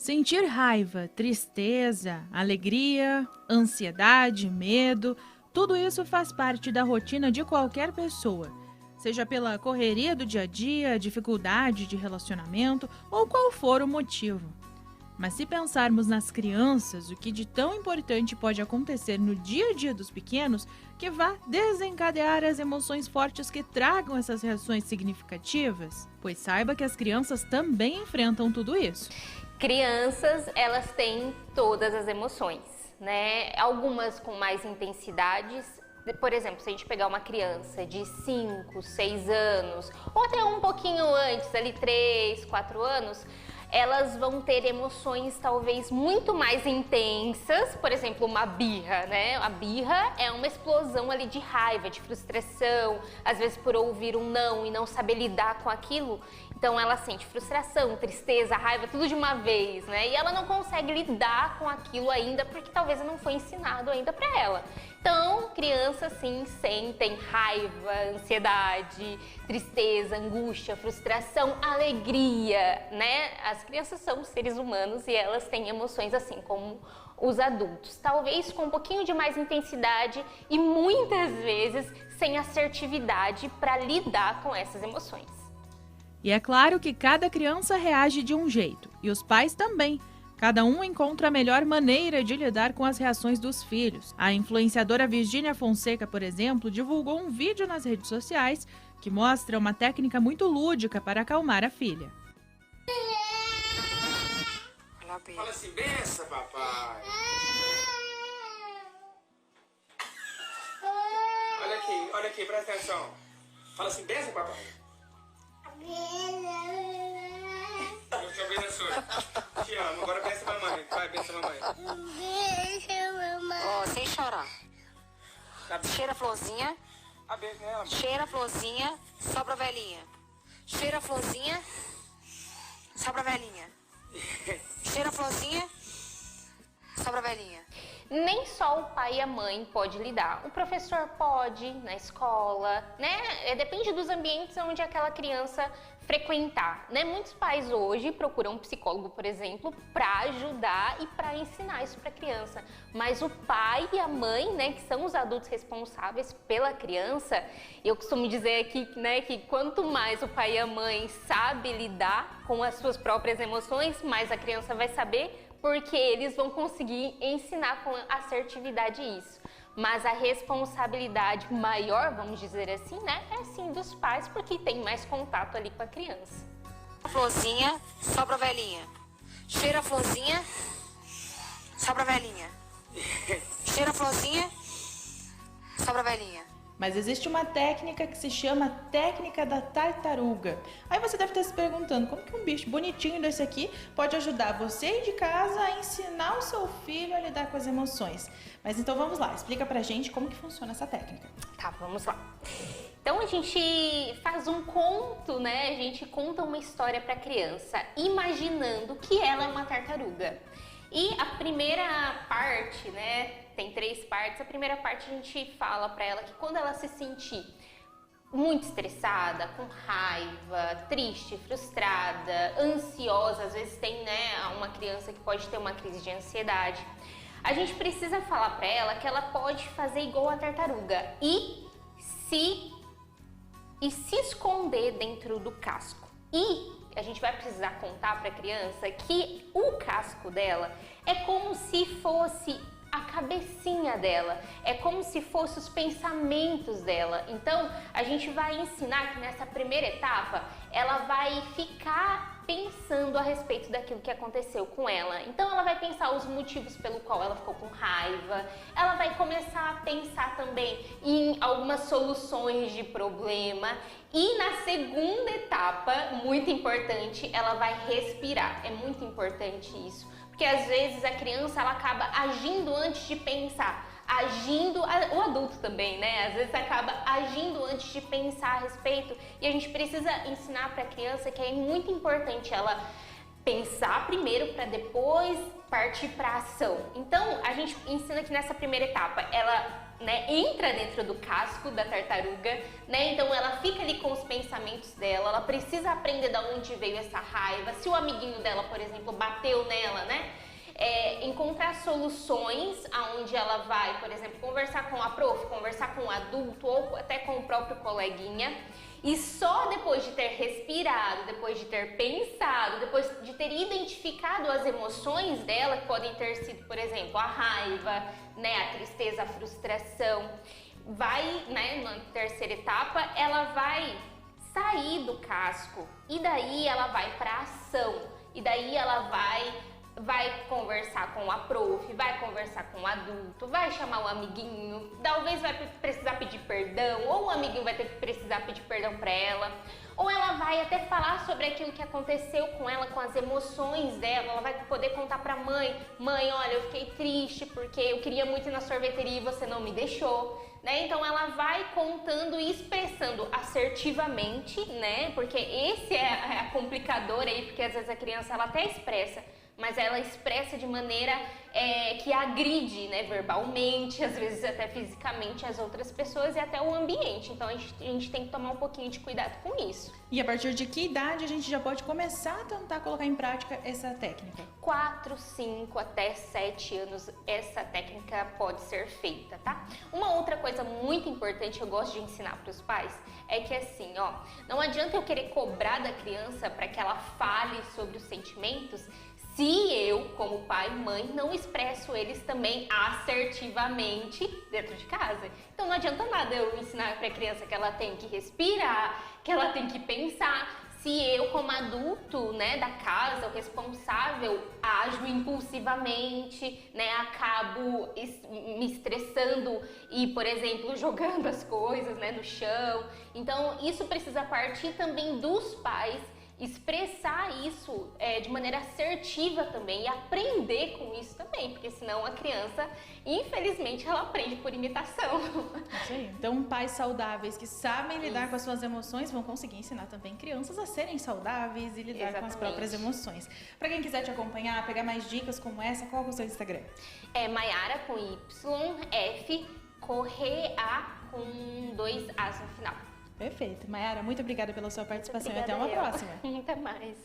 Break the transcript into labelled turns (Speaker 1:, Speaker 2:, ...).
Speaker 1: Sentir raiva, tristeza, alegria, ansiedade, medo, tudo isso faz parte da rotina de qualquer pessoa. Seja pela correria do dia a dia, dificuldade de relacionamento ou qual for o motivo. Mas se pensarmos nas crianças, o que de tão importante pode acontecer no dia a dia dos pequenos que vá desencadear as emoções fortes que tragam essas reações significativas? Pois saiba que as crianças também enfrentam tudo isso.
Speaker 2: Crianças, elas têm todas as emoções, né? Algumas com mais intensidades. Por exemplo, se a gente pegar uma criança de 5, 6 anos, ou até um pouquinho antes, ali 3, 4 anos, elas vão ter emoções talvez muito mais intensas, por exemplo, uma birra, né? A birra é uma explosão ali de raiva, de frustração, às vezes por ouvir um não e não saber lidar com aquilo. Então ela sente frustração, tristeza, raiva, tudo de uma vez, né? E ela não consegue lidar com aquilo ainda porque talvez não foi ensinado ainda para ela. Então, crianças sim sentem raiva, ansiedade, tristeza, angústia, frustração, alegria, né? As crianças são seres humanos e elas têm emoções assim como os adultos. Talvez com um pouquinho de mais intensidade e muitas vezes sem assertividade para lidar com essas emoções.
Speaker 1: E é claro que cada criança reage de um jeito, e os pais também. Cada um encontra a melhor maneira de lidar com as reações dos filhos. A influenciadora Virgínia Fonseca, por exemplo, divulgou um vídeo nas redes sociais que mostra uma técnica muito lúdica para acalmar a filha.
Speaker 3: Fala assim, benção, papai. Olha aqui, presta atenção. Fala assim, benção, papai. Eu te abençoe. Te amo. Agora bença a mamãe. Vai, bença a mamãe.
Speaker 4: Ó, sem chorar. Cheira a florzinha.
Speaker 3: A beijo nela.
Speaker 4: Cheira a florzinha, sobra a velhinha. Cheira a florzinha, sobra a velhinha. Cheira a florzinha, sobra a velhinha.
Speaker 2: Nem só o pai e a mãe pode lidar, o professor pode, na escola, né? Depende dos ambientes onde aquela criança frequentar, né? Muitos pais hoje procuram um psicólogo, por exemplo, para ajudar e para ensinar isso para a criança. Mas o pai e a mãe, né, que são os adultos responsáveis pela criança, eu costumo dizer aqui, né, que quanto mais o pai e a mãe sabem lidar com as suas próprias emoções, mais a criança vai saber, porque eles vão conseguir ensinar com assertividade isso. Mas a responsabilidade maior, vamos dizer assim, né, é sim dos pais, porque tem mais contato ali com a criança.
Speaker 4: Florzinha, sobra a velhinha. Cheira a florzinha, sobra a velhinha. Cheira a florzinha, sobra a velhinha.
Speaker 1: Mas existe uma técnica que se chama técnica da tartaruga. Aí você deve estar se perguntando, como que um bicho bonitinho desse aqui pode ajudar você aí de casa a ensinar o seu filho a lidar com as emoções? Mas então vamos lá, explica pra gente como que funciona essa técnica.
Speaker 2: Tá, vamos lá. Então a gente faz um conto, né? A gente conta uma história pra criança, imaginando que ela é uma tartaruga. E a primeira parte, né, tem 3 partes, a primeira parte a gente fala para ela que quando ela se sentir muito estressada, com raiva, triste, frustrada, ansiosa, às vezes tem, né, uma criança que pode ter uma crise de ansiedade, a gente precisa falar para ela que ela pode fazer igual a tartaruga e se esconder dentro do casco. E a gente vai precisar contar para a criança que o casco dela é como se fosse a cabecinha dela, é como se fossem os pensamentos dela. Então, a gente vai ensinar que nessa primeira etapa, ela vai ficar pensando a respeito daquilo que aconteceu com ela. Então, ela vai pensar os motivos pelo qual ela ficou com raiva, ela vai começar a pensar também em algumas soluções de problema. E na segunda etapa, muito importante, ela vai respirar. É muito importante isso, porque às vezes a criança ela acaba agindo antes de pensar, o adulto também, né? Às vezes acaba agindo antes de pensar a respeito, e a gente precisa ensinar para a criança que é muito importante ela pensar primeiro para depois partir para a ação. Então, a gente ensina que nessa primeira etapa, ela entra dentro do casco da tartaruga, então ela fica ali com os pensamentos dela, ela precisa aprender de onde veio essa raiva, se o amiguinho dela, por exemplo, bateu nela, encontrar soluções aonde ela vai, por exemplo, conversar com a prof, conversar com o adulto ou até com o próprio coleguinha. E só depois de ter respirado, depois de ter pensado, depois de ter identificado as emoções dela, que podem ter sido, por exemplo, a raiva, a tristeza, a frustração, na terceira etapa, ela vai sair do casco e daí ela vai para a ação. E daí ela vai conversar com a prof, vai conversar com o adulto, vai chamar o amiguinho, talvez vai precisar pedir perdão, ou o amiguinho vai precisar pedir perdão para ela, ou ela vai até falar sobre aquilo que aconteceu com ela, com as emoções dela, ela vai poder contar para mãe, olha, eu fiquei triste porque eu queria muito ir na sorveteria e você não me deixou. Então ela vai contando e expressando assertivamente, porque esse é a complicadora aí, porque às vezes a criança ela até expressa, mas ela expressa de maneira que agride, verbalmente, às vezes até fisicamente as outras pessoas e até o ambiente. Então a gente tem que tomar um pouquinho de cuidado com isso.
Speaker 1: E a partir de que idade a gente já pode começar a tentar colocar em prática essa técnica?
Speaker 2: 4, 5 até 7 anos essa técnica pode ser feita, tá? Uma outra coisa muito importante que eu gosto de ensinar para os pais é que assim, não adianta eu querer cobrar da criança para que ela fale sobre os sentimentos se eu, como pai e mãe, não expresso eles também assertivamente dentro de casa. Então não adianta nada eu ensinar para a criança que ela tem que respirar, que ela tem que pensar, se eu, como adulto, da casa, o responsável, ajo impulsivamente, acabo me estressando e, por exemplo, jogando as coisas, no chão. Então isso precisa partir também dos pais, expressar isso de maneira assertiva também e aprender com isso também, porque senão a criança, infelizmente, ela aprende por imitação.
Speaker 1: Isso aí. Então, pais saudáveis que sabem lidar com as suas emoções vão conseguir ensinar também crianças a serem saudáveis e lidar com as próprias emoções. Para quem quiser te acompanhar, pegar mais dicas como essa, qual é o seu Instagram?
Speaker 2: É Maiara com Y, F, Correa com 2 As no final.
Speaker 1: Perfeito. Maiara, muito obrigada pela sua participação
Speaker 2: Obrigada,
Speaker 1: e até uma próxima.
Speaker 2: Até mais.